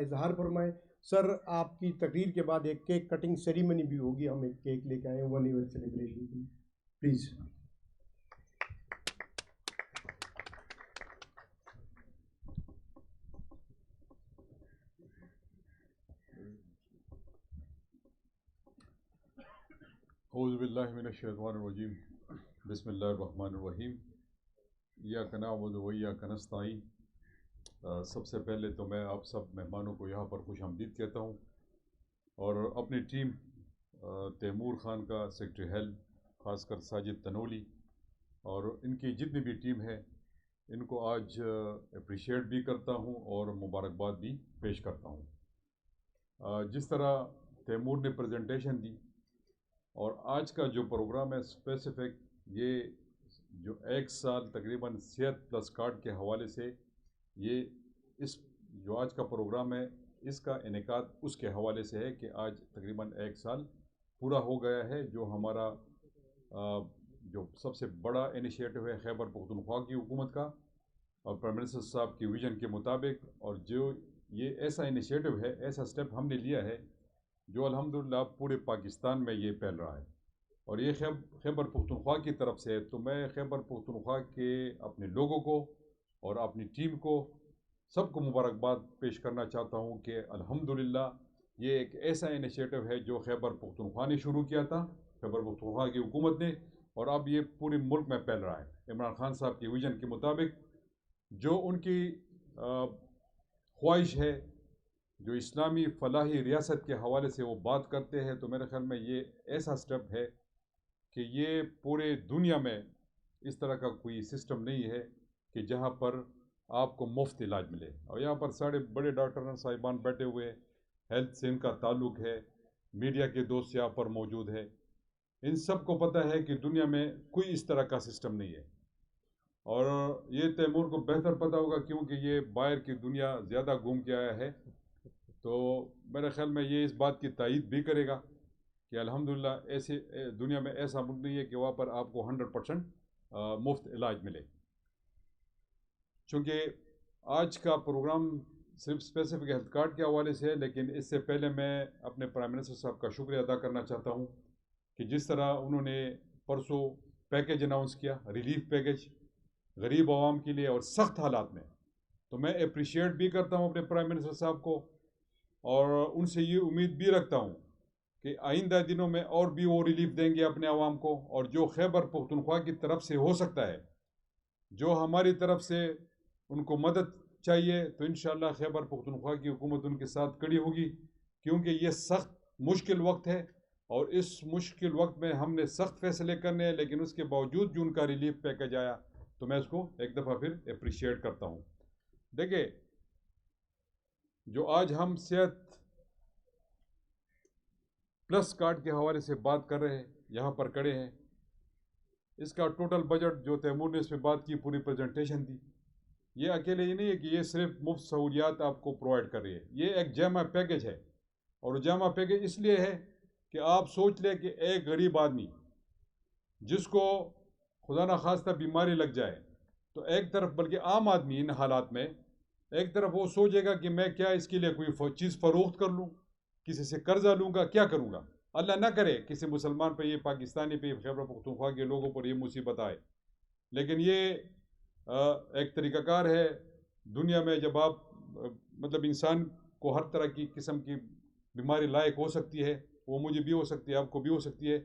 اظہار فرمائیں. سر آپ کی تقریر کے بعد ایک کیک کٹنگ سیریمنی بھی ہوگی, ہم ایک کیک لے کے آئے ہیں 1 ایئر سیلیبریشن کی, پلیز. اعوذ باللہ من الشیطان الرجیم. بسم اللہ الرحمن الرحیم. ایاک نعبد و ایاک نستعین. سب سے پہلے تو میں آپ سب مہمانوں کو یہاں پر خوش آمدید کہتا ہوں, اور اپنی ٹیم تیمور خان کا سیکرٹری ہیلتھ, خاص کر ساجد تنولی اور ان کی جتنی بھی ٹیم ہے, ان کو آج اپریشیٹ بھی کرتا ہوں اور مبارکباد بھی پیش کرتا ہوں. جس طرح تیمور نے پریزنٹیشن دی, اور آج کا جو پروگرام ہے اسپیسیفک, یہ جو 1 سال تقریباً صحت پلس کارڈ کے حوالے سے, یہ اس جو آج کا پروگرام ہے اس کا انعقاد اس کے حوالے سے ہے کہ آج تقریباً 1 سال پورا ہو گیا ہے جو ہمارا جو سب سے بڑا انیشیٹو ہے خیبر پختونخوا کی حکومت کا اور پرائم منسٹر صاحب کی ویژن کے مطابق, اور جو یہ ایسا انیشیٹو ہے, ایسا سٹیپ ہم نے لیا ہے جو الحمدللہ پورے پاکستان میں یہ پھیل رہا ہے, اور یہ خیبر پختونخوا کی طرف سے ہے. تو میں خیبر پختونخوا کے اپنے لوگوں کو اور اپنی ٹیم کو سب کو مبارکباد پیش کرنا چاہتا ہوں کہ الحمدللہ یہ ایک ایسا انیشیٹو ہے جو خیبر پختونخوا نے شروع کیا تھا, خیبر پختونخوا کی حکومت نے, اور اب یہ پورے ملک میں پھیل رہا ہے عمران خان صاحب کی ویژن کے مطابق. جو ان کی خواہش ہے, جو اسلامی فلاحی ریاست کے حوالے سے وہ بات کرتے ہیں, تو میرے خیال میں یہ ایسا سٹیپ ہے کہ یہ پورے دنیا میں اس طرح کا کوئی سسٹم نہیں ہے کہ جہاں پر آپ کو مفت علاج ملے. اور یہاں پر سارے بڑے ڈاکٹر صاحبان بیٹھے ہوئے, ہیلتھ سے ان کا تعلق ہے, میڈیا کے دوست یہاں پر موجود ہے, ان سب کو پتہ ہے کہ دنیا میں کوئی اس طرح کا سسٹم نہیں ہے. اور یہ تیمور کو بہتر پتہ ہوگا کیونکہ یہ باہر کی دنیا زیادہ گھوم کے آیا ہے, تو میرے خیال میں یہ اس بات کی تائید بھی کرے گا کہ الحمدللہ ایسے دنیا میں ایسا ملک نہیں ہے کہ وہاں پر آپ کو 100% مفت علاج ملے. چونکہ آج کا پروگرام صرف اسپیسیفک ہیلتھ کارڈ کے حوالے سے ہے, لیکن اس سے پہلے میں اپنے پرائم منسٹر صاحب کا شکریہ ادا کرنا چاہتا ہوں کہ جس طرح انہوں نے پرسوں پیکیج اناؤنس کیا, ریلیف پیکیج غریب عوام کے لیے اور سخت حالات میں, تو میں اپریشیٹ بھی کرتا ہوں اپنے پرائم منسٹر صاحب کو, اور ان سے یہ امید بھی رکھتا ہوں کہ آئندہ دنوں میں اور بھی وہ ریلیف دیں گے اپنے عوام کو. اور جو خیبر پختونخوا کی طرف سے ہو سکتا ہے, جو ہماری طرف سے ان کو مدد چاہیے, تو انشاءاللہ خیبر پختونخوا کی حکومت ان کے ساتھ کھڑی ہوگی, کیونکہ یہ سخت مشکل وقت ہے, اور اس مشکل وقت میں ہم نے سخت فیصلے کرنے ہیں, لیکن اس کے باوجود جو ان کا ریلیف پیکیج آیا تو میں اس کو ایک دفعہ پھر اپریشیٹ کرتا ہوں. دیکھیں, جو آج ہم صحت پلس کارڈ کے حوالے سے بات کر رہے ہیں, یہاں پر کھڑے ہیں, اس کا ٹوٹل بجٹ جو تیمور نے اس پہ بات کی, پوری پریزنٹیشن دی, یہ اکیلے ہی نہیں ہے کہ یہ صرف مفت سہولیات آپ کو پرووائڈ کر رہی ہے, یہ ایک جامع پیکیج ہے. اور جامع پیکیج اس لیے ہے کہ آپ سوچ لیں کہ ایک غریب آدمی جس کو خدا نخواستہ بیماری لگ جائے, تو ایک طرف بلکہ عام آدمی ان حالات میں ایک طرف وہ سوچے گا کہ میں کیا اس کے لیے کوئی چیز فروخت کر لوں, کسی سے قرضہ لوں گا, کیا کروں گا. اللہ نہ کرے کسی مسلمان پہ, یہ پاکستانی پہ, خیبر پختونخوا کے لوگوں پر یہ مصیبت آئے, لیکن یہ ایک طریقہ کار ہے دنیا میں. جب آپ مطلب انسان کو ہر طرح کی قسم کی بیماری لائق ہو سکتی ہے, وہ مجھے بھی ہو سکتی ہے, آپ کو بھی ہو سکتی ہے,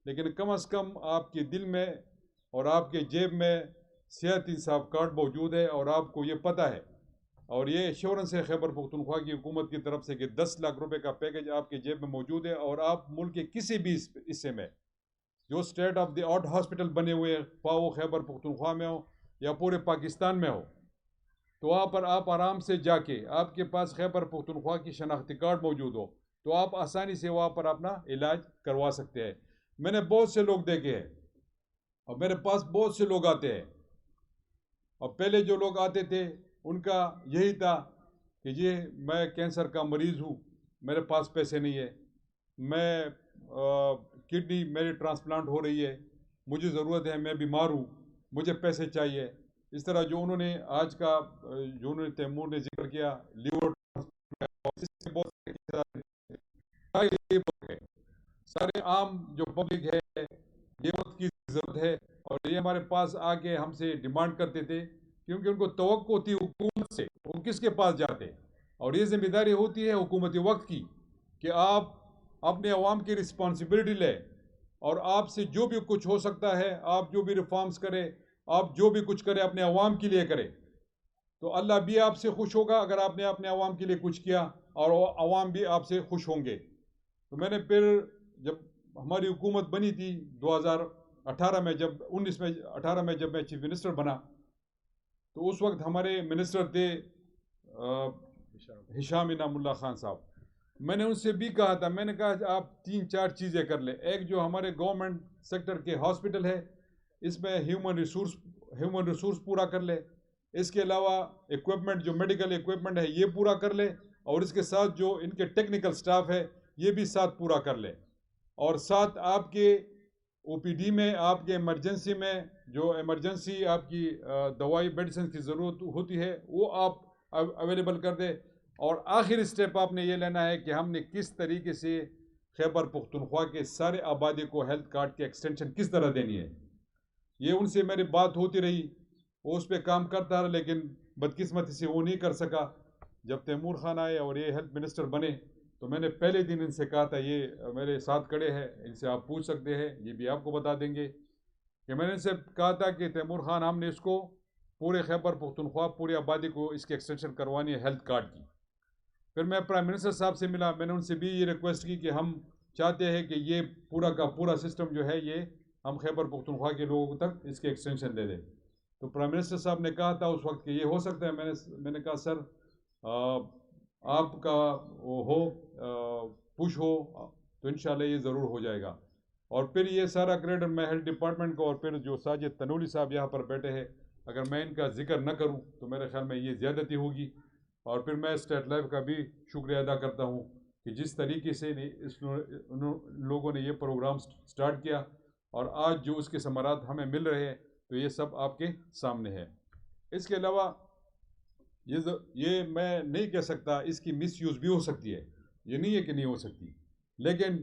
لیکن کم از کم آپ کے دل میں اور آپ کے جیب میں صحت انصاف کارڈ موجود ہے, اور آپ کو یہ پتہ ہے, اور یہ ایشورنس ہے خیبر پختونخوا کی حکومت کی طرف سے کہ 10 لاکھ روپے کا پیکیج آپ کے جیب میں موجود ہے, اور آپ ملک کے کسی بھی حصے میں جو state of the art hospital بنے ہوئے ہیں, وہ خیبر پختونخوا میں ہو یا پورے پاکستان میں ہو, تو وہاں پر آپ آرام سے جا کے, آپ کے پاس خیبر پختونخوا کی شناختی کارڈ موجود ہو, تو آپ آسانی سے وہاں پر اپنا علاج کروا سکتے ہیں. میں نے بہت سے لوگ دیکھے ہیں, اور میرے پاس بہت سے لوگ آتے ہیں, اور پہلے جو لوگ آتے تھے ان کا یہی تھا کہ جی میں کینسر کا مریض ہوں, میرے پاس پیسے نہیں ہے, میں کڈنی میری ٹرانسپلانٹ ہو رہی ہے, مجھے ضرورت ہے, میں بیمار ہوں, مجھے پیسے چاہیے. اس طرح جو انہوں نے آج کا جو انہوں نے تیمور نے ذکر کیا, لیور سارے عام جو پبلک ہے یہ وقت کی ضرورت ہے، اور یہ ہمارے پاس آ کے ہم سے ڈیمانڈ کرتے تھے، کیونکہ ان کو توقع ہوتی ہے حکومت سے، وہ کس کے پاس جاتے ہیں، اور یہ ذمہ داری ہوتی ہے حکومت وقت کی کہ آپ اپنے عوام کی رسپانسبلٹی لیں، اور آپ سے جو بھی کچھ ہو سکتا ہے، آپ جو بھی ریفارمز کریں، آپ جو بھی کچھ کریں اپنے عوام کے لیے کریں، تو اللہ بھی آپ سے خوش ہوگا اگر آپ نے اپنے عوام کے لیے کچھ کیا، اور عوام بھی آپ سے خوش ہوں گے۔ تو میں نے پھر جب ہماری حکومت بنی تھی 2018 میں، جب 18 میں جب میں چیف منسٹر بنا، تو اس وقت ہمارے منسٹر تھے ہشام انعام اللہ خان صاحب۔ میں نے ان سے بھی کہا تھا، میں نے کہا آپ 3-4 چیزیں کر لیں۔ ایک جو ہمارے گورنمنٹ سیکٹر کے ہاسپٹل ہے، اس میں ہیومن ریسورس پورا کر لے، اس کے علاوہ ایکوپمنٹ جو میڈیکل ایکوپمنٹ ہے یہ پورا کر لے، اور اس کے ساتھ جو ان کے ٹیکنیکل سٹاف ہے یہ بھی ساتھ پورا کر لے، اور ساتھ آپ کے او پی ڈی میں، آپ کے ایمرجنسی میں جو ایمرجنسی آپ کی دوائی میڈیسن کی ضرورت ہوتی ہے وہ آپ اویلیبل کر دے۔ اور آخری سٹیپ آپ نے یہ لینا ہے کہ ہم نے کس طریقے سے خیبر پختونخوا کے سارے آبادی کو ہیلتھ کارڈ کی ایکسٹینشن کس طرح دینی ہے۔ یہ ان سے میری بات ہوتی رہی، وہ اس پہ کام کرتا رہا، لیکن بدقسمتی سے وہ نہیں کر سکا۔ جب تیمور خان آئے اور یہ ہیلتھ منسٹر بنے، تو میں نے پہلے دن ان سے کہا تھا، یہ میرے ساتھ کھڑے ہیں، ان سے آپ پوچھ سکتے ہیں، یہ بھی آپ کو بتا دیں گے، کہ میں نے ان سے کہا تھا کہ تیمور خان ہم نے اس کو پورے خیبر پختونخوا پوری آبادی کو اس کی ایکسٹینشن کروانی ہے ہیلتھ کارڈ کی۔ پھر میں پرائم منسٹر صاحب سے ملا، میں نے ان سے بھی یہ ریکویسٹ کی کہ ہم چاہتے ہیں کہ یہ پورا کا پورا سسٹم جو ہے یہ ہم خیبر پختونخوا کے لوگوں تک اس کی ایکسٹینشن دے دیں۔ تو پرائم منسٹر صاحب نے کہا تھا اس وقت کہ یہ ہو سکتا ہے۔ میں نے کہا سر آپ کا وہ ہو پوش ہو تو انشاءاللہ یہ ضرور ہو جائے گا۔ اور پھر یہ سارا کریڈٹ میں ہیلتھ ڈپارٹمنٹ کو، اور پھر جو ساجد تنولی صاحب یہاں پر بیٹھے ہیں، اگر میں ان کا ذکر نہ کروں تو میرے خیال میں یہ زیادتی ہوگی۔ اور پھر میں اسٹیٹ لیب کا بھی شکریہ ادا کرتا ہوں کہ جس طریقے سے ان لوگوں نے یہ پروگرام سٹارٹ کیا، اور آج جو اس کے ثمرات ہمیں مل رہے ہیں، تو یہ سب آپ کے سامنے ہے۔ اس کے علاوہ یہ میں نہیں کہہ سکتا، اس کی مس یوز بھی ہو سکتی ہے، یہ نہیں ہے کہ نہیں ہو سکتی، لیکن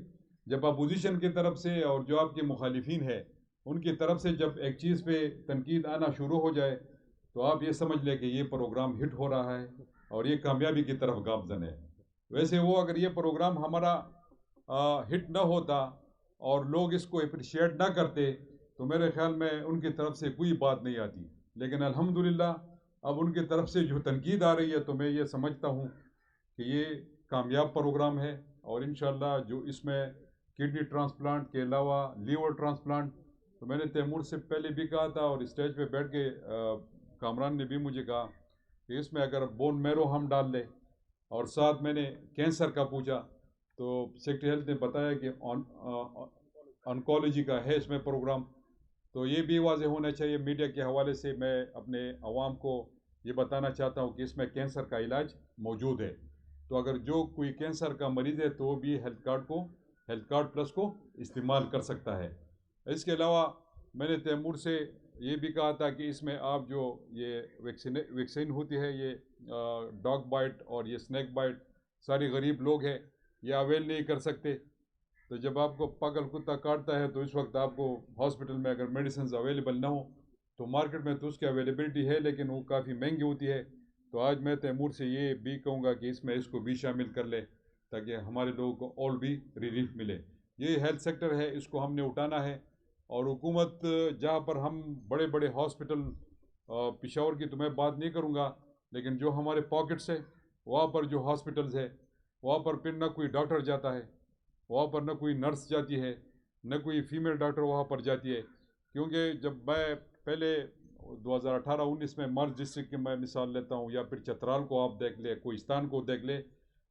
جب اپوزیشن کی طرف سے اور جو آپ کے مخالفین ہیں ان کی طرف سے جب ایک چیز پہ تنقید آنا شروع ہو جائے، تو آپ یہ سمجھ لیں کہ یہ پروگرام ہٹ ہو رہا ہے اور یہ کامیابی کی طرف گامزن ہے۔ ویسے وہ اگر یہ پروگرام ہمارا ہٹ نہ ہوتا اور لوگ اس کو اپریشیٹ نہ کرتے، تو میرے خیال میں ان کی طرف سے کوئی بات نہیں آتی، لیکن الحمدللہ اب ان کی طرف سے جو تنقید آ رہی ہے، تو میں یہ سمجھتا ہوں کہ یہ کامیاب پروگرام ہے، اور انشاءاللہ جو اس میں کڈنی ٹرانسپلانٹ کے علاوہ لیور ٹرانسپلانٹ، تو میں نے تیمور سے پہلے بھی کہا تھا، اور اسٹیج پہ بیٹھ کے کامران نے بھی مجھے کہا کہ اس میں اگر بون میرو ہم ڈال لیں، اور ساتھ میں نے کینسر کا پوچھا، تو سیکٹری ہیلتھ نے بتایا کہ آنکولوجی کا ہے اس میں پروگرام۔ تو یہ بھی واضح ہونا چاہیے میڈیا کے حوالے سے، میں اپنے عوام کو یہ بتانا چاہتا ہوں کہ اس میں کینسر کا علاج موجود ہے، تو اگر جو کوئی کینسر کا مریض ہے تو وہ بھی ہیلتھ کارڈ پلس کو استعمال کر سکتا ہے۔ اس کے علاوہ میں نے تیمور سے یہ بھی کہا تھا کہ اس میں آپ جو یہ ویکسین ہوتی ہے، یہ ڈاگ بائٹ اور یہ سنیک بائٹ، ساری غریب لوگ ہیں یہ اویل نہیں کر سکتے، تو جب آپ کو پاگل کتا کاٹتا ہے تو اس وقت آپ کو ہاسپٹل میں اگر میڈیسنز اویلیبل نہ ہو تو مارکیٹ میں تو اس کی اویلیبلٹی ہے، لیکن وہ کافی مہنگی ہوتی ہے۔ تو آج میں تیمور سے یہ بھی کہوں گا کہ اس میں اس کو بھی شامل کر لے تاکہ ہمارے لوگوں کو اور بھی ریلیف ملے۔ یہ ہیلتھ سیکٹر ہے، اس کو ہم نے اٹھانا ہے، اور حکومت جہاں پر ہم بڑے بڑے ہاسپٹل، پشاور کی تو میں بات نہیں کروں گا، لیکن جو ہمارے پاکٹس ہے وہاں پر جو ہاسپٹلز ہے وہاں پر پھر نہ کوئی ڈاکٹر جاتا ہے، وہاں پر نہ کوئی نرس جاتی ہے، نہ کوئی فیمیل ڈاکٹر وہاں پر جاتی ہے، کیونکہ جب میں پہلے 2018-19 میں مرج ڈسٹرکٹ کی میں مثال لیتا ہوں، یا پھر چترال کو آپ دیکھ لیں، کوہستان کو دیکھ لیں،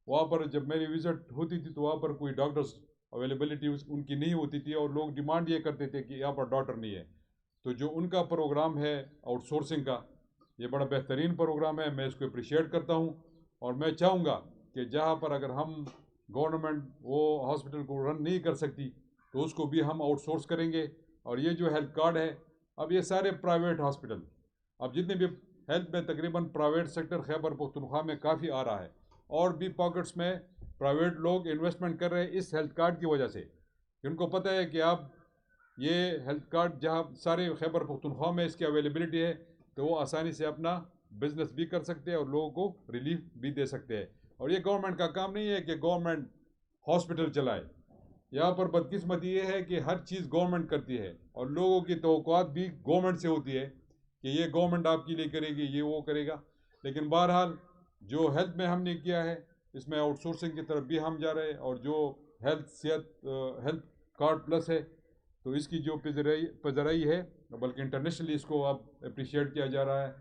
وہاں پر جب میری وزٹ ہوتی تھی تو وہاں پر کوئی ڈاکٹرز اویلیبلٹی ان کی نہیں ہوتی تھی، اور لوگ ڈیمانڈ یہ کرتے تھے کہ یہاں پر ڈاکٹر نہیں ہے۔ تو جو ان کا پروگرام ہے آؤٹ سورسنگ کا، یہ بڑا بہترین پروگرام ہے، میں اس کو اپریشیٹ کرتا ہوں، اور میں چاہوں گا کہ جہاں پر اگر ہم گورنمنٹ وہ ہاسپٹل کو رن نہیں کر سکتی تو اس کو بھی ہم آؤٹ سورس کریں گے۔ اور یہ جو ہیلتھ کارڈ ہے، اب یہ سارے پرائیویٹ ہاسپٹل، اب جتنے بھی ہیلتھ میں تقریباً پرائیویٹ سیکٹر خیبر پختونخوا میں کافی آ رہا ہے، اور بھی پاکٹس میں پرائیویٹ لوگ انویسٹمنٹ کر رہے ہیں اس ہیلتھ کارڈ کی وجہ سے، کہ ان کو پتہ ہے کہ اب یہ ہیلتھ کارڈ جہاں سارے خیبر پختونخوا میں اس کی اویلیبلٹی ہے تو وہ آسانی سے اپنا بزنس بھی کر سکتے ہیں اور لوگوں کو ریلیف بھی دے سکتے ہیں. اور یہ گورنمنٹ کا کام نہیں ہے کہ گورنمنٹ ہاسپٹل چلائے. یہاں پر بدقسمتی یہ ہے کہ ہر چیز گورنمنٹ کرتی ہے اور لوگوں کی توقعات بھی گورنمنٹ سے ہوتی ہے کہ یہ گورنمنٹ آپ کے لیے کرے گی، یہ وہ کرے گا. لیکن بہرحال جو ہیلتھ میں ہم نے کیا ہے اس میں آؤٹ سورسنگ کی طرف بھی ہم جا رہے ہیں، اور جو ہیلتھ کارڈ پلس ہے تو اس کی جو پذیرائی ہے بلکہ انٹرنیشنلی اس کو اب اپریشیٹ کیا جا رہا ہے.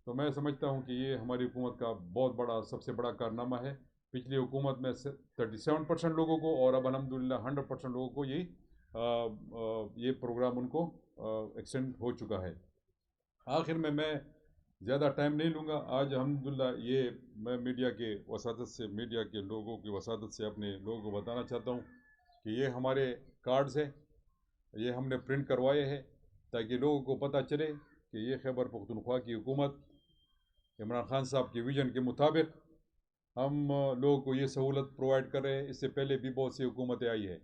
تو میں سمجھتا ہوں کہ یہ ہماری حکومت کا بہت بڑا سب سے بڑا کارنامہ ہے. پچھلی حکومت میں 37% لوگوں کو اور اب الحمدللہ 100% لوگوں کو یہ پروگرام ان کو ایکسٹینڈ ہو چکا ہے. آخر میں زیادہ ٹائم نہیں لوں گا. آج الحمدللہ یہ میں میڈیا کے لوگوں کی وساطت سے اپنے لوگوں کو بتانا چاہتا ہوں کہ یہ ہمارے کارڈز ہیں، یہ ہم نے پرنٹ کروائے ہیں تاکہ لوگوں کو پتہ چلے کہ یہ خیبر پختونخوا کی حکومت عمران خان صاحب کے ویژن کے مطابق ہم لوگوں کو یہ سہولت پرووائڈ کر رہے ہیں. اس سے پہلے بھی بہت سی حکومتیں آئی ہیں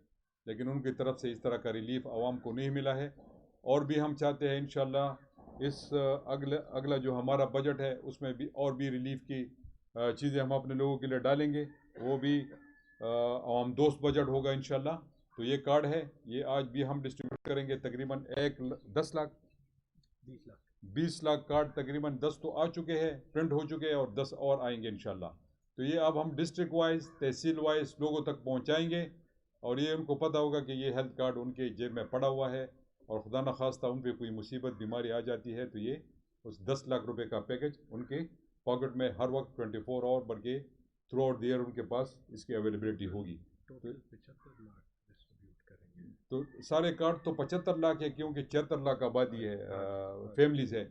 لیکن ان کی طرف سے اس طرح کا ریلیف عوام کو نہیں ملا ہے. اور بھی ہم چاہتے ہیں انشاءاللہ اس اگلا جو ہمارا بجٹ ہے اس میں بھی اور بھی ریلیف کی چیزیں ہم اپنے لوگوں کے لیے ڈالیں گے، وہ بھی عوام دوست بجٹ ہوگا انشاءاللہ. تو یہ کارڈ ہے، یہ آج بھی ہم ڈسٹریبیوٹ کریں گے. تقریباً 20 لاکھ کارڈ تقریباً 10 تو آ چکے ہیں، پرنٹ ہو چکے ہیں، اور 10 اور آئیں گے انشاءاللہ. تو یہ اب ہم ڈسٹرکٹ وائز تحصیل وائز لوگوں تک پہنچائیں گے اور یہ ان کو پتہ ہوگا کہ یہ ہیلتھ کارڈ ان کے جیب میں پڑا ہوا ہے، اور خدا نخواستہ ان پہ کوئی مصیبت بیماری آ جاتی ہے تو یہ اس 10 لاکھ روپے کا پیکج ان کے پاکٹ میں ہر وقت 24 آور بلکہ تھرو آؤٹ دی ایئر ان کے پاس اس کی اویلیبلٹی ہوگی. تو سارے کارڈ تو 75 لاکھ ہے کیونکہ 74 لاکھ آبادی ہے، فیملیز ہے،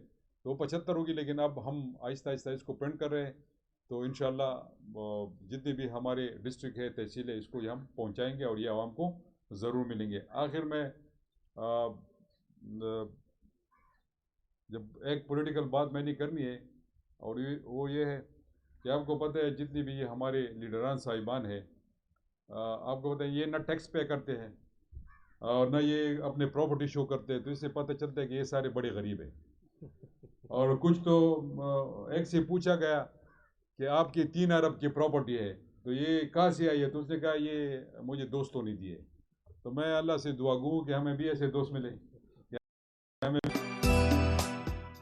تو 75 ہوگی. لیکن اب ہم آہستہ آہستہ اس کو پرنٹ کر رہے ہیں تو انشاءاللہ جتنے بھی ہمارے ڈسٹرکٹ ہے تحصیل ہے اس کو یہ ہم پہنچائیں گے اور یہ عوام کو ضرور ملیں گے. آخر میں جب ایک پولیٹیکل بات میں نے کرنی ہے اور وہ یہ ہے کہ آپ کو پتہ ہے جتنی بھی یہ ہمارے لیڈران صاحبان ہیں آپ کو پتہ ہے یہ نہ ٹیکس پے کرتے ہیں اور نہ یہ اپنے پراپرٹی شو کرتے ہیں، تو اس سے پتہ چلتا ہے کہ یہ سارے بڑے غریب ہیں. اور کچھ تو ایک سے پوچھا گیا کہ آپ کی 3 ارب کی پراپرٹی ہے تو یہ کہاں سے آئی ہے، تو اس نے کہا یہ مجھے دوستوں نے دی ہے. تو میں اللہ سے دعا گوں کہ ہمیں بھی ایسے دوست ملے.